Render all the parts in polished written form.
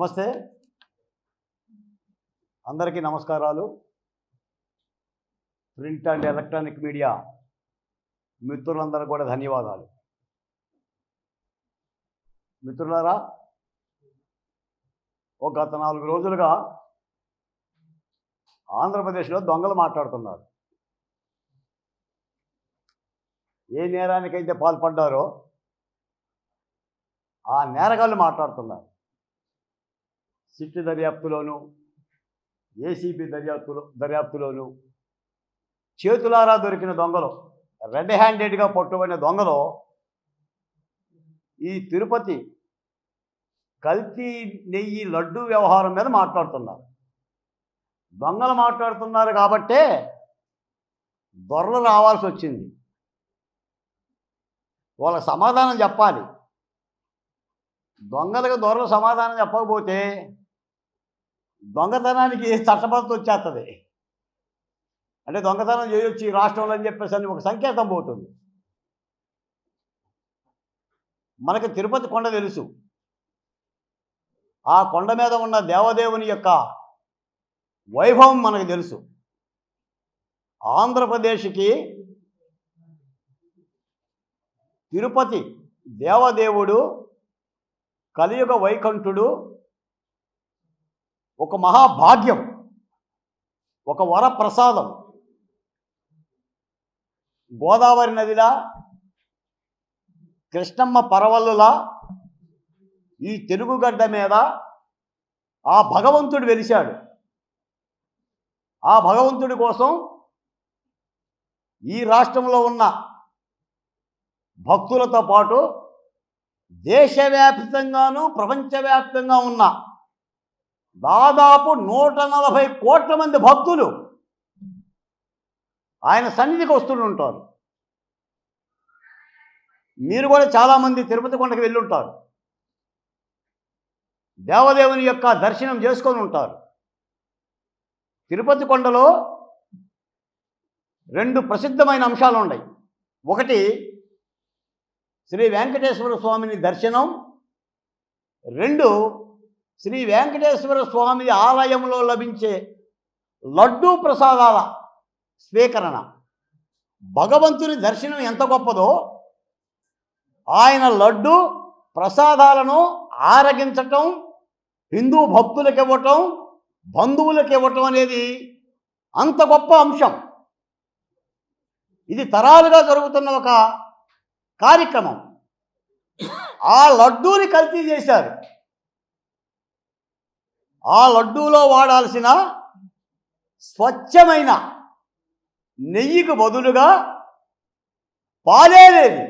నమస్తే, అందరికీ నమస్కారాలు. ప్రింట్ అండ్ ఎలక్ట్రానిక్ మీడియా మిత్రులందరూ కూడా ధన్యవాదాలు. మిత్రులారా, గత 4 రోజులుగా ఆంధ్రప్రదేశ్లో దొంగలు మాట్లాడుతున్నారు. ఏ నేరానికైతే పాల్పడ్డారో ఆ నేరగాళ్ళు మాట్లాడుతున్నారు. సిట్ దర్యాప్తులోను, ఏసీబీ దర్యాప్తులోను చేతులారా దొరికిన దొంగలు, రెడ్ హ్యాండెడ్గా పట్టుబడిన దొంగలు ఈ తిరుపతి కల్తీ నెయ్యి లడ్డు వ్యవహారం మీద మాట్లాడుతున్నారు. దొంగలు మాట్లాడుతున్నారు కాబట్టే దొరలు రావాల్సి వచ్చింది. వాళ్ళకి సమాధానం చెప్పాలి. దొంగలకు దొరలు సమాధానం చెప్పకపోతే దొంగతనానికి చట్టబద్ధత వచ్చేస్తుంది. అంటే దొంగతనం చేయొచ్చు ఈ రాష్ట్రంలో అని చెప్పేసి అని ఒక సంకేతం పోతుంది. మనకి తిరుపతి కొండ తెలుసు. ఆ కొండ మీద ఉన్న దేవదేవుని యొక్క వైభవం మనకు తెలుసు. ఆంధ్రప్రదేశ్కి తిరుపతి దేవదేవుడు, కలియుగ వైకుంఠుడు ఒక మహాభాగ్యం, ఒక వరప్రసాదం. గోదావరి నదిలా, కృష్ణమ్మ పరవళ్ళులా ఈ తెలుగుగడ్డ మీద ఆ భగవంతుడు వెలిశాడు. ఆ భగవంతుడి కోసం ఈ రాష్ట్రంలో ఉన్న భక్తులతో పాటు దేశవ్యాప్తంగాను ప్రపంచవ్యాప్తంగా ఉన్న దాదాపు 140 కోట్ల మంది భక్తులు ఆయన సన్నిధికి వస్తుంటారు. మీరు కూడా చాలామంది తిరుపతి కొండకు వెళ్ళి ఉంటారు. దేవదేవుని యొక్క దర్శనం చేసుకొని ఉంటారు. తిరుపతి కొండలో 2 ప్రసిద్ధమైన అంశాలు ఉన్నాయి. ఒకటి శ్రీ వెంకటేశ్వర స్వామిని దర్శనం, 2 శ్రీ వెంకటేశ్వర స్వామి ఆలయంలో లభించే లడ్డూ ప్రసాదాల స్వీకరణ. భగవంతుని దర్శనం ఎంత గొప్పదో, ఆయన లడ్డు ప్రసాదాలను ఆరగించటం, హిందూ భక్తులకు ఇవ్వటం, బంధువులకు ఇవ్వటం అనేది అంత గొప్ప అంశం. ఇది తరాలుగా జరుగుతున్న ఒక కార్యక్రమం. ఆ లడ్డూని కల్తీ చేశారు. ఆ లడ్డూలో వాడాల్సిన స్వచ్ఛమైన నెయ్యికి బదులుగా పాలే లేదు.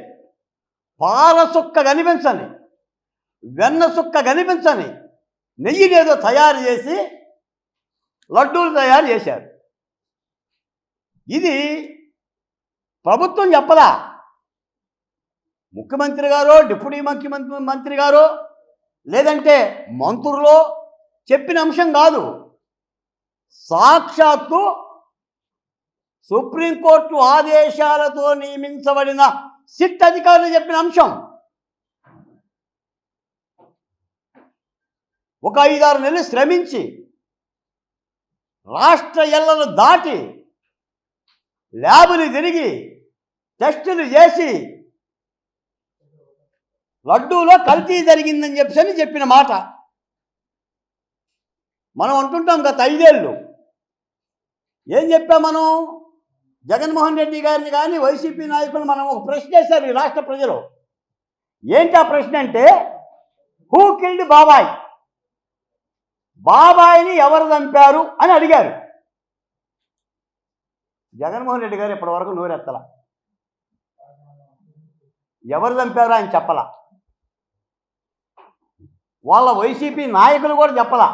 పాల సుక్క కనిపించని, వెన్న సుక్క కనిపించని నెయ్యి ఏదో తయారు చేసి లడ్డూలు తయారు చేశారు. ఇది ప్రభుత్వం చెప్పదా? ముఖ్యమంత్రి గారో, డిప్యూటీ మంత్రి గారో, లేదంటే మంత్రులో చెప్పిన అంశం కాదు. సాక్షాత్తు సుప్రీంకోర్టు ఆదేశాలతో నియమించబడిన సిట్ అధికారులు చెప్పిన అంశం. ఒక 5-6 నెలలు శ్రమించి రాష్ట్ర ఎల్లలు దాటి ల్యాబులు తిరిగి టెస్టులు చేసి లడ్డూలో కల్తీ జరిగిందని చెప్పిన మాట మనం అంటుంటాం. గత 5 ఏళ్ళు ఏం చెప్పాం మనం? జగన్మోహన్ రెడ్డి గారిని కానీ వైసీపీ నాయకులు మనం ఒక ప్రశ్న వేశారు ఈ రాష్ట్ర ప్రజలు. ఏంటి ఆ ప్రశ్న అంటే, హూ కిల్డ్ బాబాయ్? బాబాయిని ఎవరు చంపారు అని అడిగారు. జగన్మోహన్ రెడ్డి గారు ఇప్పటివరకు నోరెత్తల. ఎవరు చంపారు ఆయన చెప్పలా. వాళ్ళ వైసీపీ నాయకులు కూడా చెప్పలా.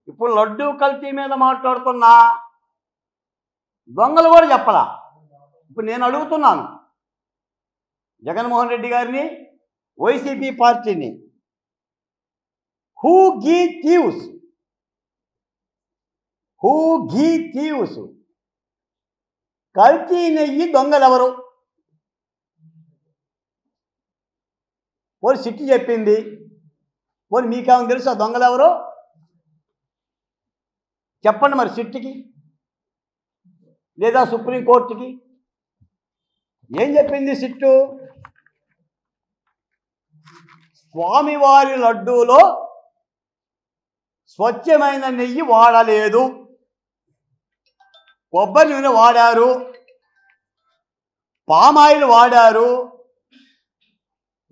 ఇప్పుడు లడ్డూ కల్తీ మీద మాట్లాడుతున్న దొంగలు కూడా చెప్పలా. ఇప్పుడు నేను అడుగుతున్నాను జగన్మోహన్ రెడ్డి గారిని, వైసీపీ పార్టీని, who ghee thieves? Who ghee thieves? కల్తీ నెయ్యి దొంగలెవరు? సిట్టి చెప్పింది, పోనీ మీకేమైనా తెలుసా దొంగలు ఎవరో? చెప్పండి మరి సిట్కి లేదా సుప్రీంకోర్టుకి. ఏం చెప్పింది సిట్టు? స్వామివారి లడ్డూలో స్వచ్ఛమైన నెయ్యి వాడలేదు, కొబ్బరి నూనె వాడారు, పామాయిల్ వాడారు,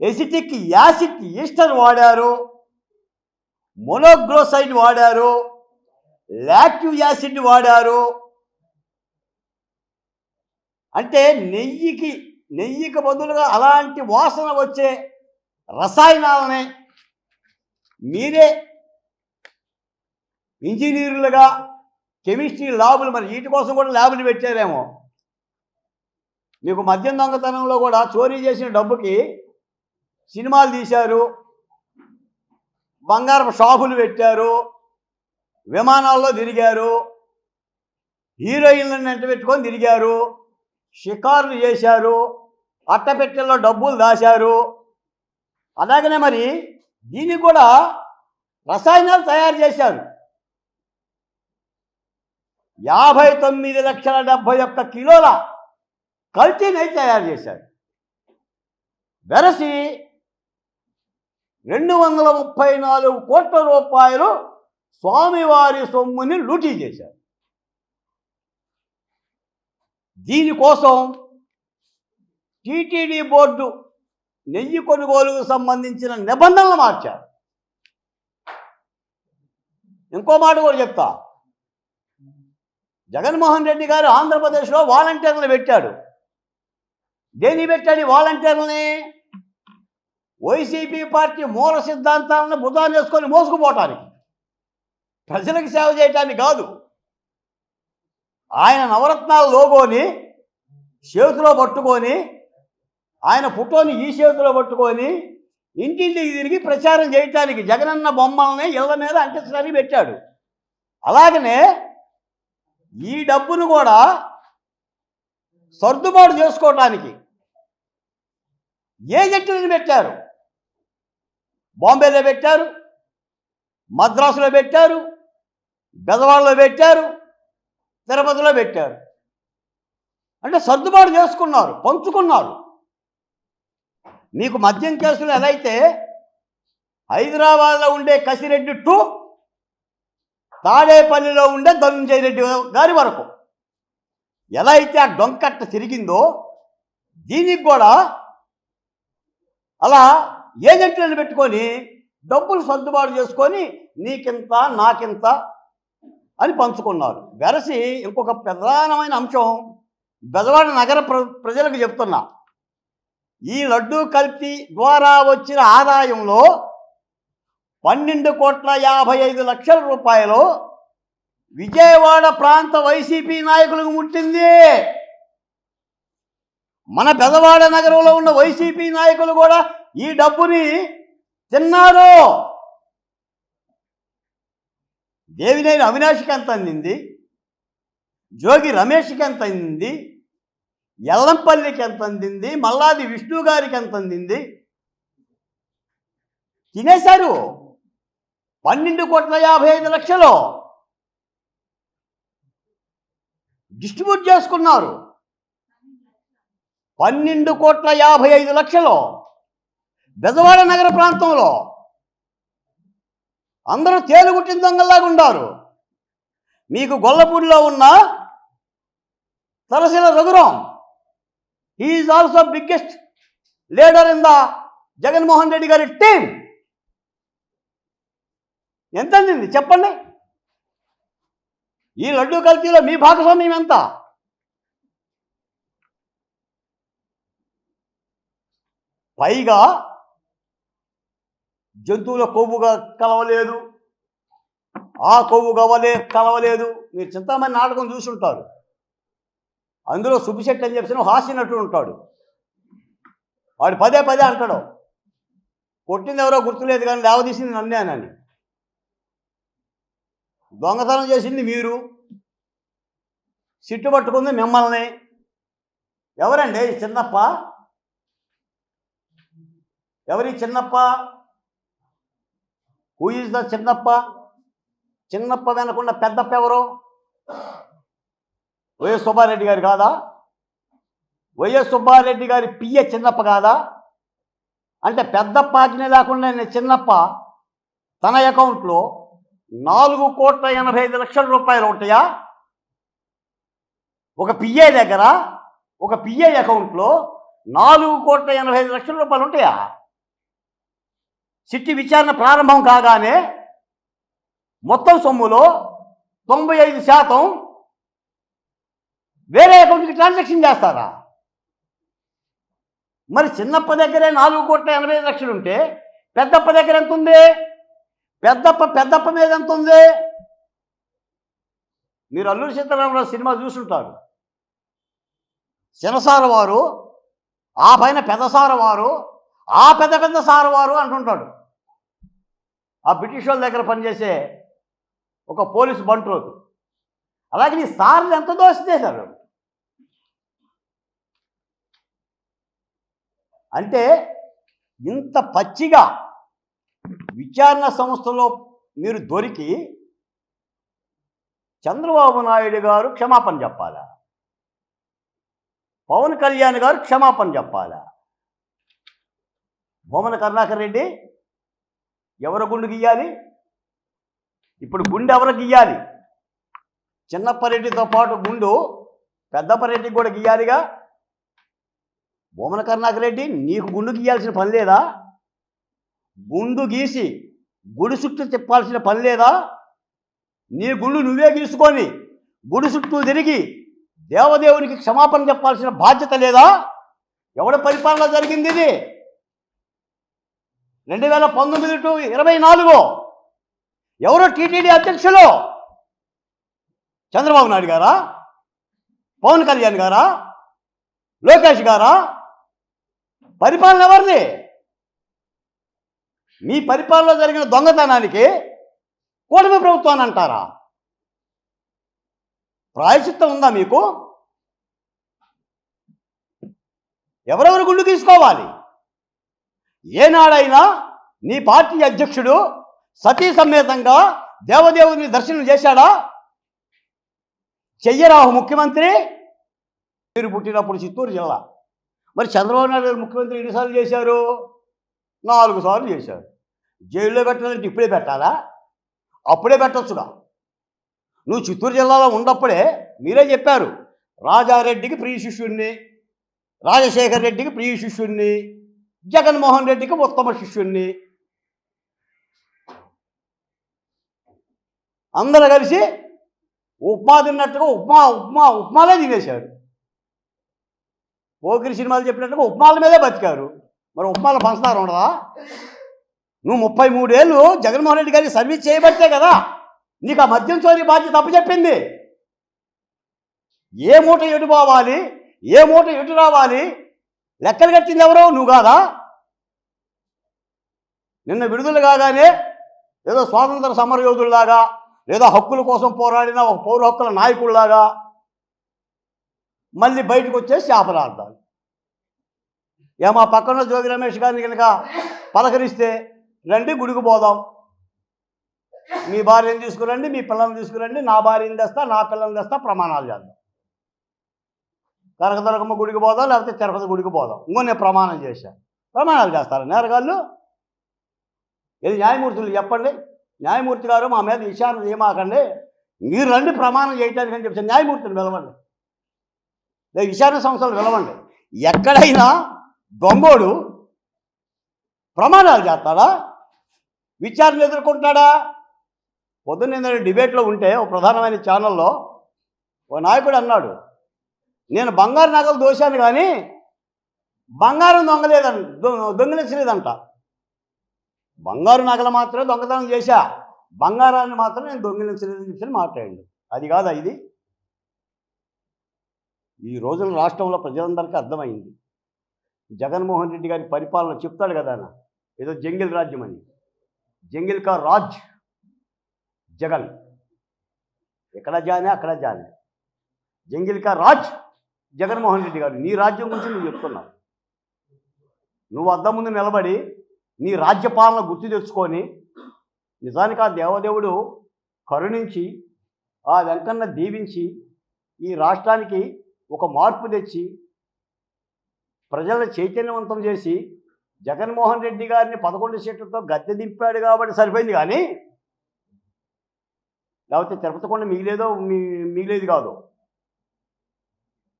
ఎసిటిక్ యాసిడ్ ఈస్టర్ వాడారు, మోనోగ్లోసైడ్ వాడారు, లాక్టిక్ యాసిడ్ వాడారు. అంటే నెయ్యికి బదులుగా అలాంటి వాసన వచ్చే రసాయనాలనే మీరే ఇంజనీర్లుగా కెమిస్ట్రీ ల్యాబులు, మరి వీటి కోసం కూడా ల్యాబులు పెట్టారేమో. మీకు మద్యం దొంగతనంలో కూడా చోరీ చేసిన డబ్బుకి సినిమాలు తీశారు, బంగారపు షాపులు పెట్టారు, విమానాల్లో తిరిగారు, హీరోయిన్లను వెంట పెట్టుకొని తిరిగారు, షికారులు చేశారు, అట్టపెట్టెల్లో డబ్బులు దాశారు. అలాగనే మరి దీనికి కూడా రసాయనాలు తయారు చేశారు. 59,71,000 కిలోల కల్తీ నెయ్యి తయారు చేశారు. వెరసి 234 కోట్ల రూపాయలు స్వామివారి సొమ్ముని లూటీ చేశారు. దీనికోసం టీటీడీ బోర్డు నెయ్యి కొనుగోలుకు సంబంధించిన నిబంధనలు మార్చారు. ఇంకో మాట కూడా చెప్తా. జగన్మోహన్ రెడ్డి గారు ఆంధ్రప్రదేశ్లో వాలంటీర్లు పెట్టాడు. దేని పెట్టాడు వాలంటీర్లని? వైసీపీ పార్టీ మూల సిద్ధాంతాలను బుధాన్ని వేసుకొని మోసుకుపోవటానికి, ప్రజలకు సేవ చేయటానికి కాదు. ఆయన నవరత్నాల లోగోని చేతిలో పట్టుకొని, ఆయన ఫోటోని ఈ చేతిలో పట్టుకొని ఇంటింటికి తిరిగి ప్రచారం చేయటానికి జగనన్న బొమ్మల్ని ఇళ్ల మీద అంటించడానికి పెట్టాడు. అలాగనే ఈ డబ్బును కూడా సర్దుబాటు చేసుకోవటానికి ఏజెంట్లను పెట్టారు. బాంబేలో పెట్టారు, మద్రాసులో పెట్టారు, బెజవాడలో పెట్టారు, తిరుపతిలో పెట్టారు. అంటే సర్దుబాటు చేసుకున్నారు, పంచుకున్నారు. మీకు మద్యం కేసులు ఎలా అయితే హైదరాబాద్లో ఉండే కసిరెడ్డి టు తాడేపల్లిలో ఉండే ధనంజయ రెడ్డి గారి వరకు ఎలా అయితే ఆ డొంకట్ట తిరిగిందో, దీనికి కూడా అలా ఏజెంట్లను పెట్టుకొని డబ్బులు సర్దుబాటు చేసుకొని నీకింత నాకింత అని పంచుకున్నారు. వెరసి ఇంకొక ప్రధానమైన అంశం బెజవాడ నగర ప్రజలకు చెప్తున్నా. ఈ లడ్డూ కల్తీ ద్వారా వచ్చిన ఆదాయంలో 12,55,00,000 రూపాయలు విజయవాడ ప్రాంత వైసీపీ నాయకులకు ముట్టింది. మన బెజవాడ నగరంలో ఉన్న వైసీపీ నాయకులు కూడా ఈ డబ్బుని తిన్నారు. దేవినేని అవినాష్కి ఎంత అందింది, జోగి రమేష్కి ఎంత అందింది, ఎల్లంపల్లికి ఎంత అందింది, మల్లాది విష్ణు గారికి ఎంత అందింది, తినేశారు. 12,55,00,000 డిస్ట్రిబ్యూట్ చేసుకున్నారు. 12,55,00,000 బెజవాడ నగర ప్రాంతంలో అందరూ తేలుగుట్టిన దొంగల్లాగా ఉన్నారు. మీకు గొల్లపూడిలో ఉన్న Talasila Raghuram, he is also biggest leader in the Jaganmohan Reddy గారి టీం. ఎంత అందింది చెప్పండి? ఈ లడ్డూ కల్తీలో మీ భాగస్వామ్యం ఎంత? పైగా జంతువుల కొవ్వుగా కలవలేదు, ఆ కొవ్వు కలవలేదు. మీరు చింతామణి నాటకం చూసుంటారు. అందులో సుబ్బిశెట్టి అని చెప్పిన హాస్య నటుడు ఉంటాడు. వాడు పదే అంటాడు, కొట్టింది ఎవరో గుర్తులేదు కానీ లేవదీసింది నన్నేనని. దొంగతనం చేసింది మీరు, సిట్టు పట్టుకుంది మిమ్మల్ని. ఎవరండి చిన్నప్ప? ఎవరి చిన్నప్ప? హూ ఈజ్ ద చిన్నప్ప? చిన్నప్ప వెనకున్న పెద్దప్ప ఎవరు? వైఎస్ సుబ్బారెడ్డి గారు కాదా? వైఎస్ సుబ్బారెడ్డి గారి పిఏ చిన్నప్ప కాదా? అంటే పెద్దప్ప ఆజ్ఞ లేకుండా చిన్నప్ప తన అకౌంట్లో 4,85,00,000 రూపాయలు ఉంటాయా? ఒక పిఏ దగ్గర, ఒక పిఏ అకౌంట్లో 4,85,00,000 రూపాయలు ఉంటాయా? సిట్టి విచారణ ప్రారంభం కాగానే మొత్తం సొమ్ములో 95% వేరే అకౌంట్కి ట్రాన్సాక్షన్ చేస్తారా? మరి చిన్నప్ప దగ్గరే 4,85,00,000 ఉంటే పెద్దప్ప దగ్గర ఎంత ఉంది? పెద్దప్ప మీద ఎంత ఉంది? మీరు అల్లూరి సీతారామరాజు సినిమా చూసుంటారు. చిన్నసార వారు, ఆ పైన పెద్దసార వారు, ఆ పెద్ద సారవారు అంటుంటాడు. ఆ బ్రిటిష్ వాళ్ళ దగ్గర పనిచేసే ఒక పోలీసు బంట్రోతు. అలాగే నీ సార్లు ఎంత దోషం చేశారు అంటే, ఇంత పచ్చిగా విచారణ సంస్థలో మీరు దొరికి చంద్రబాబు నాయుడు గారు క్షమాపణ చెప్పాలా? పవన్ కళ్యాణ్ గారు క్షమాపణ చెప్పాలా? భూమన కరుణాకర్ రెడ్డి ఎవరు గుండు గీయాలి? ఇప్పుడు గుండె ఎవరు గీయాలి? చిన్నప్పరెడ్డితో పాటు గుండు పెద్దప్పరెడ్డికి కూడా గీయాలిగా. భూమన కరుణాకర్ రెడ్డి నీకు గుండు గీయాల్సిన పని లేదా? గుండు గీసి గుడి చుట్టూ తిప్పాల్సిన పని లేదా? నీ గుండు నువ్వే గీసుకొని గుడి చుట్టూ తిరిగి దేవదేవునికి క్షమాపణ చెప్పాల్సిన బాధ్యత లేదా? ఎవడ పరిపాలన జరిగింది ఇది? 2019 టు 24 ఎవరో టీటీడీ అధ్యక్షులు? చంద్రబాబు నాయుడు గారా? పవన్ కళ్యాణ్ గారా? లోకేష్ గారా? పరిపాలన ఎవరిది? మీ పరిపాలనలో జరిగిన దొంగతనానికి కూటమి ప్రభుత్వాన్ని అంటారా? ప్రాయశ్చిత్తం ఉందా మీకు? ఎవరెవరు గుళ్ళు తీసుకోవాలి? ఏనాడైనా నీ పార్టీ అధ్యక్షుడు సతీ సమేతంగా దేవదేవుని దర్శనం చేశాడా? చెయ్యరావు ముఖ్యమంత్రి. మీరు పుట్టినప్పుడు చిత్తూరు జిల్లా. మరి చంద్రబాబు నాయుడు గారు ముఖ్యమంత్రి ఎన్నిసార్లు చేశారు? 4 సార్లు చేశారు. జైల్లో పెట్టాలంటే ఇప్పుడే పెట్టాలా? అప్పుడే పెట్టచ్చుగా. నువ్వు చిత్తూరు జిల్లాలో ఉన్నప్పుడే మీరే చెప్పారు, రాజారెడ్డికి ప్రియ శిష్యుణ్ణి, రాజశేఖర్ రెడ్డికి ప్రియ శిష్యుణ్ణి, జగన్మోహన్ రెడ్డికి ఉత్తమ శిష్యుణ్ణి. అందరూ కలిసి ఉప్మా తిన్నట్టుగా ఉప్మాలే తినేశారు. పోకిరి సినిమాలు చెప్పినట్టుగా ఉప్మాల మీదే బతికారు. మరి ఉప్మాల పంచదార ఉండదా? నువ్వు 33 ఏళ్ళు జగన్మోహన్ రెడ్డి గారికి సర్వీస్ చేయబట్టే కదా నీకు ఆ మద్యం చోరీ బాధ్యత అప్పచెప్పింది. ఏ మూట ఎటు పోవాలి, ఏ మూట ఎటు రావాలి లెక్కలు కట్టింది ఎవరో? నువ్వు కాదా? నిన్న విడుదల కాగానే ఏదో స్వాతంత్ర సమరయోధుల్లాగా, లేదా హక్కుల కోసం పోరాడిన ఒక పౌర హక్కుల నాయకుల్లాగా మళ్ళీ బయటకు వచ్చేసి శాపనార్థాలు. మా పక్కన జోగి రమేష్ గారిని కనుక పలకరిస్తే, రండి గుడికి పోదాం, మీ భార్యను తీసుకురండి, మీ పిల్లల్ని తీసుకురండి, నా భార్యను తెస్తా, నా పిల్లల్ని తెస్తా, ప్రమాణాలు చేద్దాం. కనకదుర్గమ్మ గుడికి పోదాం, లేకపోతే తిరుపతి గుడికి పోదాం. ఇంకో నేను ప్రమాణం చేశాను. ప్రమాణాలు చేస్తారు నేరగాళ్ళు. ఇది న్యాయమూర్తులు చెప్పండి, న్యాయమూర్తి గారు మా మీద విచారణ చేయమాకండి, మీరు రండి ప్రమాణం చేయటానికి అని చెప్పి న్యాయమూర్తిని పిలవండి, లేదా విచారణ సంస్థలు పిలవండి. ఎక్కడైనా దొంగోడు ప్రమాణాలు చేస్తాడా? విచారణ ఎదుర్కొంటాడా? పొద్దున్న నేను డిబేట్లో ఉంటే ఒక ప్రధానమైన ఛానల్లో ఓ నాయకుడు అన్నాడు, నేను బంగారు నగలు దోశాను కానీ బంగారం దొంగిలించలేదంట. బంగారు నగలు మాత్రమే దొంగతనం చేశా, బంగారాన్ని మాత్రం నేను దొంగిలించలేదని చెప్పి మాట్లాడండి. అది కాదా ఇది? ఈ రోజున రాష్ట్రంలో ప్రజలందరికీ అర్థమైంది, జగన్మోహన్ రెడ్డి గారి పరిపాలన చెప్తాడు కదా అన్న, ఏదో జంగిల్ రాజ్యం అని. జంగిల్ కా రాజ్ జగన్, ఎక్కడ జానే అక్కడ జానే. జంగిల్ కా రాజ్ జగన్మోహన్ రెడ్డి గారు. నీ రాజ్యం గురించి నువ్వు చెప్తున్నావు. నువ్వు అద్దం ముందు నిలబడి నీ రాజ్యపాలన గుర్తు తెచ్చుకొని నిజానికి ఆ దేవదేవుడు కరుణించి ఆ వెంకన్న దీవించి ఈ రాష్ట్రానికి ఒక మార్పు తెచ్చి ప్రజలను చైతన్యవంతం చేసి జగన్మోహన్ రెడ్డి గారిని 11 సీట్లతో గద్దె దింపాడు కాబట్టి సరిపోయింది. కానీ లేకపోతే తిరుపతి కొండ మిగిలేదు కాదు.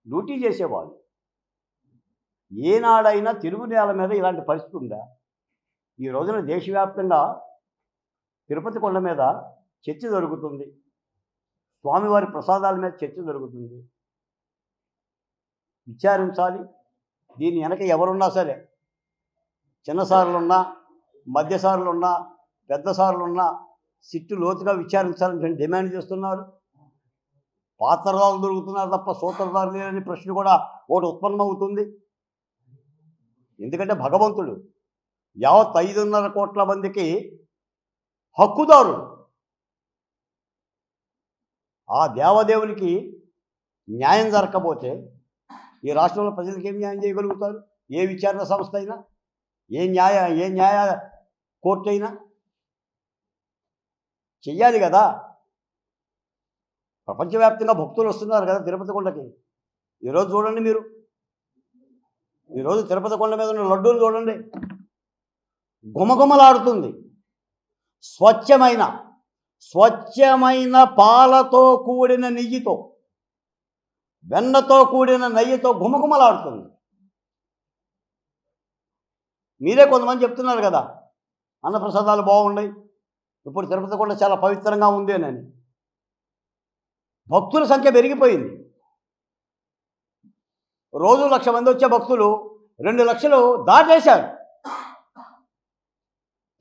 డ్యూటీ చేసేవాళ్ళు ఏనాడైనా తెలుగు నేల మీద ఇలాంటి పరిస్థితి ఉందా? ఈ రోజున దేశవ్యాప్తంగా తిరుపతి కొండ మీద చర్చ జరుగుతుంది, స్వామివారి ప్రసాదాల మీద చర్చ జరుగుతుంది. విచారించాలి. దీని వెనక ఎవరున్నా సరే, చిన్నసార్లున్నా, మధ్యసారులున్నా, పెద్దసారులున్నా సిట్టు లోతుగా విచారించాలని డిమాండ్ చేస్తున్నారు. పాత్రదారులు దొరుకుతున్నారు తప్ప సూత్రధారులు లేని ప్రశ్న కూడా ఒకటి ఉత్పన్నమవుతుంది. ఎందుకంటే భగవంతుడు యావత్ 5.5 కోట్ల మందికి హక్కుదారుడు. ఆ దేవదేవునికి న్యాయం జరగకపోతే ఈ రాష్ట్రంలో ప్రజలకు ఏం న్యాయం చేయగలుగుతారు? ఏ విచారణ సంస్థ అయినా, ఏ న్యాయ కోర్టు అయినా చెయ్యాలి కదా. ప్రపంచవ్యాప్తంగా భక్తులు వస్తున్నారు కదా తిరుపతి కొండకి. ఈరోజు చూడండి, మీరు ఈరోజు తిరుపతి కొండ మీద ఉన్న లడ్డూలు చూడండి, గుమగుమలాడుతుంది. స్వచ్ఛమైన పాలతో కూడిన నెయ్యితో, వెన్నతో కూడిన నెయ్యితో గుమగుమలాడుతుంది. మీరే కొంతమంది చెప్తున్నారు కదా అన్నప్రసాదాలు బాగున్నాయి, ఇప్పుడు తిరుపతి కొండ చాలా పవిత్రంగా ఉంది అని. భక్తుల సంఖ్య పెరిగిపోయింది. రోజు 1,00,000 మంది వచ్చే భక్తులు 2 లక్షలు దాటేశారు.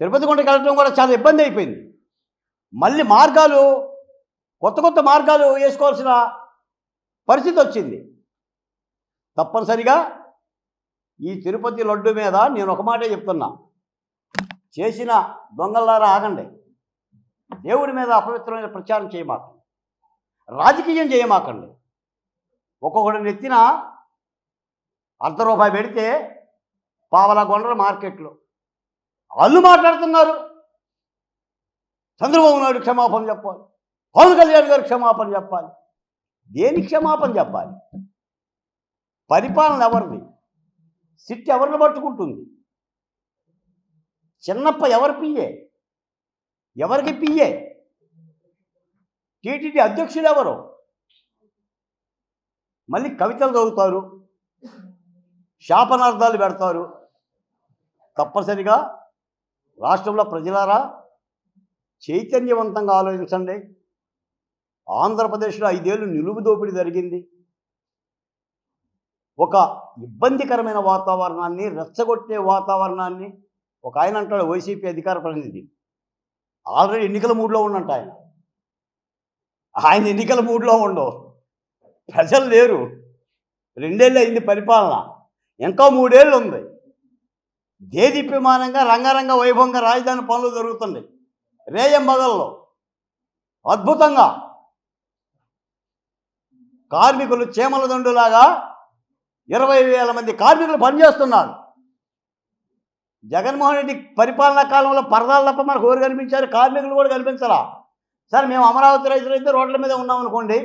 తిరుపతి కొండకి వెళ్ళడం కూడా చాలా ఇబ్బంది అయిపోయింది. మళ్ళీ కొత్త మార్గాలు వేసుకోవాల్సిన పరిస్థితి వచ్చింది. తప్పనిసరిగా ఈ తిరుపతి లడ్డు మీద నేను ఒక మాటే చెప్తున్నా, చేసిన దొంగలారా ఆగండి. దేవుడి మీద అపవిత్రమైన ప్రచారం చేయమాకండి, రాజకీయం చేయమాకండి. ఒక్కొక్కటి నెత్తిన ₹1 పెడితే పావలా కొండల మార్కెట్లో వాళ్ళు మాట్లాడుతున్నారు. చంద్రబాబు నాయుడు క్షమాపణ చెప్పాలి, పవన్ కళ్యాణ్ గారు క్షమాపణ చెప్పాలి. దేనికి క్షమాపణ చెప్పాలి? పరిపాలన ఎవరిది? సిట్ ఎవరిని పట్టుకుంటుంది? చిన్నప్ప ఎవరికి పియ్యే? టీటీడీ అధ్యక్షులు ఎవరు? మళ్ళీ కవితలు చదువుతారు, శాపనార్థాలు పెడతారు. తప్పనిసరిగా రాష్ట్రంలో ప్రజలారా చైతన్యవంతంగా ఆలోచించండి. ఆంధ్రప్రదేశ్లో 5 ఏళ్ళు నిలువు దోపిడీ జరిగింది. ఒక ఇబ్బందికరమైన వాతావరణాన్ని, రెచ్చగొట్టే వాతావరణాన్ని, ఒక ఆయన అంటాడు వైసీపీ అధికార ప్రతినిధి, ఆల్రెడీ ఎన్నికల మూడ్లో ఉన్నట్టు ఆయన ఎన్నికల మూడ్లో ఉండవు. ప్రజలు లేరు. 2 ఏళ్ళు అయింది పరిపాలన, ఇంకా 3 ఏళ్ళు ఉంది. దేదీప్యమానంగా రంగరంగ వైభవంగా రాజధాని పనులు జరుగుతుంది. రేయంబగల్లో అద్భుతంగా కార్మికులు చేమల దండులాగా 20,000 మంది కార్మికులు పనిచేస్తున్నారు. జగన్మోహన్ రెడ్డి పరిపాలనా కాలంలో పరదాలు తప్ప మనకు ఎవరు కనిపించారు? కార్మికులు కూడా కనిపించరా? సరే, మేము అమరావతి రైతులైతే రోడ్ల మీద ఉన్నాం అనుకోండి,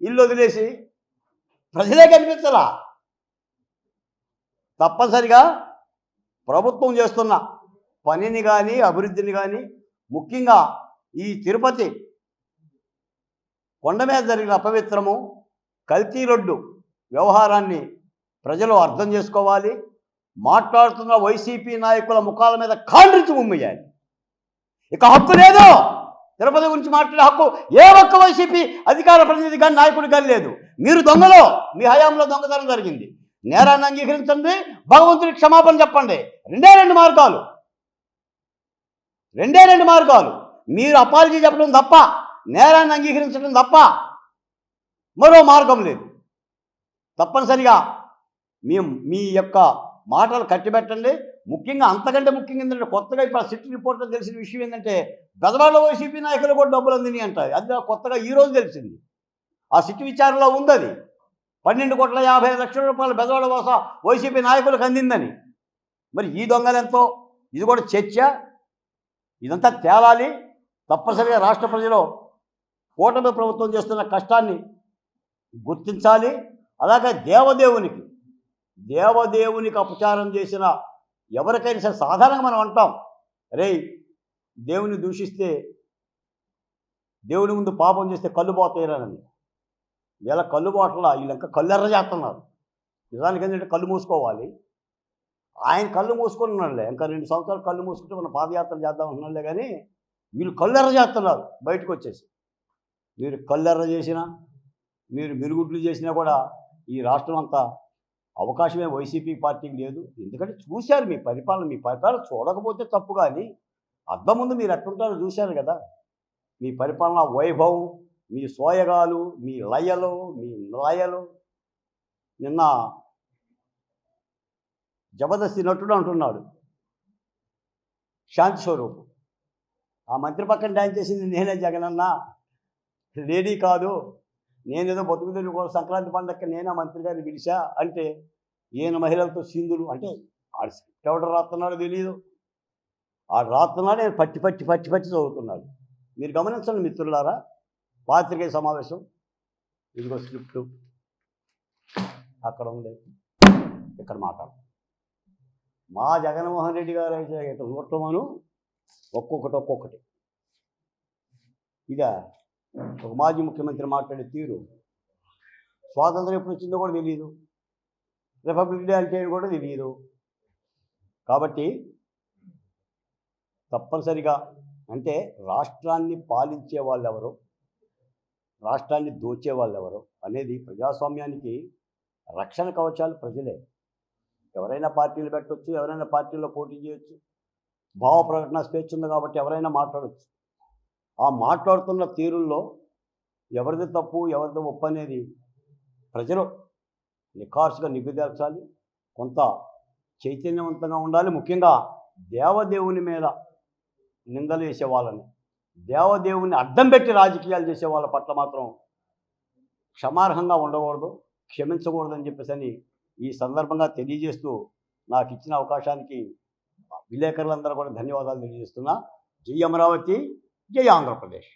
ఇల్లు వదిలేసి, ప్రజలే కనిపించరా? తప్పనిసరిగా ప్రభుత్వం చేస్తున్న పనిని కానీ, అభివృద్ధిని కానీ, ముఖ్యంగా ఈ తిరుపతి కొండ మీద జరిగిన అపవిత్రము కల్తీ లడ్డు వ్యవహారాన్ని ప్రజలు అర్థం చేసుకోవాలి. మాట్లాడుతున్న వైసీపీ నాయకుల ముఖాల మీద కాండ్రించి ఉమ్మేయాలి. ఇక హక్కు లేదు, తిరుపతి గురించి మాట్లాడే హక్కు ఏ ఒక్క వైసీపీ అధికార ప్రతినిధి కానీ నాయకుడు కానీ లేదు. మీరు దొంగలో, మీ హయాంలో దొంగతనం జరిగింది. నేరాన్ని అంగీకరించండి, భగవంతుడికి క్షమాపణ చెప్పండి. రెండే రెండు మార్గాలు. మీరు అపాలజీ చెప్పడం తప్ప, నేరాన్ని అంగీకరించడం తప్ప మరో మార్గం లేదు. తప్పనిసరిగా మీ యొక్క మాటలు కట్టిబెట్టండి. ముఖ్యంగా అంతకంటే ముఖ్యంగా ఏంటంటే, కొత్తగా ఇప్పుడు సిట్ రిపోర్ట్లో తెలిసిన విషయం ఏంటంటే, బెజవాడలో వైసీపీ నాయకులు కూడా డబ్బులు అందినాయి అంటారు. అది కొత్తగా ఈరోజు తెలిసింది. ఆ సిట్ విచారణలో ఉంది. అది 12,50,00,000 రూపాయలు బెజవాడ వైసీపీ నాయకులకు అందిందని. మరి ఈ దొంగలెంతో? ఇది కూడా చర్చ. ఇదంతా తేలాలి. తప్పనిసరిగా రాష్ట్ర ప్రజలు కూటమి ప్రభుత్వం చేస్తున్న కష్టాన్ని గుర్తించాలి. అలాగే దేవదేవునికి అపచారం చేసిన ఎవరికైనా సరే సాధారణంగా మనం అంటాం, రేయ్ దేవుని దూషిస్తే, దేవుని ముందు పాపం చేస్తే కళ్ళు పోతాయిరానని. వీళ్ళ కళ్ళు పోట్ల, వీళ్ళు ఇంకా కళ్ళు ఎర్ర చేస్తున్నారు. నిజానికి ఏంటంటే కళ్ళు మూసుకోవాలి. ఆయన కళ్ళు మూసుకొని ఉన్నాడులే, ఇంకా 2 సంవత్సరాలు కళ్ళు మూసుకుంటే మనం పాదయాత్ర చేద్దాం అంటున్నాడులే, కానీ వీళ్ళు కళ్ళు ఎర్ర చేస్తున్నారు బయటకు వచ్చేసి. మీరు కళ్ళు ఎర్ర చేసినా, మీరు మిరుగుడ్లు చేసినా కూడా ఈ రాష్ట్రం అంతా అవకాశమే వైసీపీ పార్టీకి లేదు. ఎందుకంటే చూశారు మీ పరిపాలన చూడకపోతే తప్పు, కానీ అద్దం ముందు మీరు ఎట్లుంటారో చూశారు కదా. మీ పరిపాలన వైభవం, మీ సోయగాలు, మీ లయలు. నిన్న జబర్దస్తి నటుడు అంటున్నాడు శాంతి స్వరూప్, ఆ మంత్రి పక్కన డ్యాన్స్ చేసింది నేనే జగనన్న, లేడీ కాదు, నేనేదో బతుకుదని కూడా సంక్రాంతి పండగకి నేనే మంత్రి గారిని పిలిచా అంటే, ఈయన మహిళలతో సింధులు అంటే ఆడు స్క్రిప్ట్ ఎవడ రాస్తున్నాడో తెలియదు. ఆడు రాస్తున్నాడు, నేను పట్టి చదువుతున్నాడు. మీరు గమనించండి మిత్రులారా, పాత్రికేయ సమావేశం, ఇదిగో స్క్రిప్టు అక్కడ ఉంది, ఇక్కడ మాట్లాడు. మా జగన్మోహన్ రెడ్డి గారు అయితే ఇట్లా చూడటమను ఒక్కొక్కటి ఇక ఒక మాజీ ముఖ్యమంత్రి మాట్లాడే తీరు, స్వాతంత్రం ఎప్పుడు వచ్చిందో కూడా తెలియదు, రిపబ్లిక్ డే అంటే కూడా తెలియదు. కాబట్టి తప్పనిసరిగా అంటే రాష్ట్రాన్ని పాలించే వాళ్ళు ఎవరు, రాష్ట్రాన్ని దోచే వాళ్ళు ఎవరు అనేది ప్రజాస్వామ్యానికి రక్షణ కవచాలు ప్రజలే. ఎవరైనా పార్టీలు పెట్టవచ్చు, ఎవరైనా పార్టీల్లో పోటీ చేయొచ్చు, భావ ప్రకటన స్వేచ్ఛ ఉంది కాబట్టి ఎవరైనా మాట్లాడవచ్చు. ఆ మాట్లాడుతున్న తీరుల్లో ఎవరిది తప్పు ఎవరిది ఒప్పు అనేది ప్రజలు నిఖార్సుగా నిగ్గుదేల్చాలి. కొంత చైతన్యవంతంగా ఉండాలి. ముఖ్యంగా దేవదేవుని మీద నిందలు చేసేవాళ్ళని, దేవదేవుని అడ్డం పెట్టి రాజకీయాలు చేసే వాళ్ళ పట్ల మాత్రం క్షమార్హంగా ఉండకూడదు, క్షమించకూడదని చెప్పేసి ఈ సందర్భంగా తెలియజేస్తూ నాకు ఇచ్చిన అవకాశానికి విలేకరులందరూ కూడా ధన్యవాదాలు తెలియజేస్తున్నా. జై అమరావతి, జై ఆంధ్రప్రదేశ్.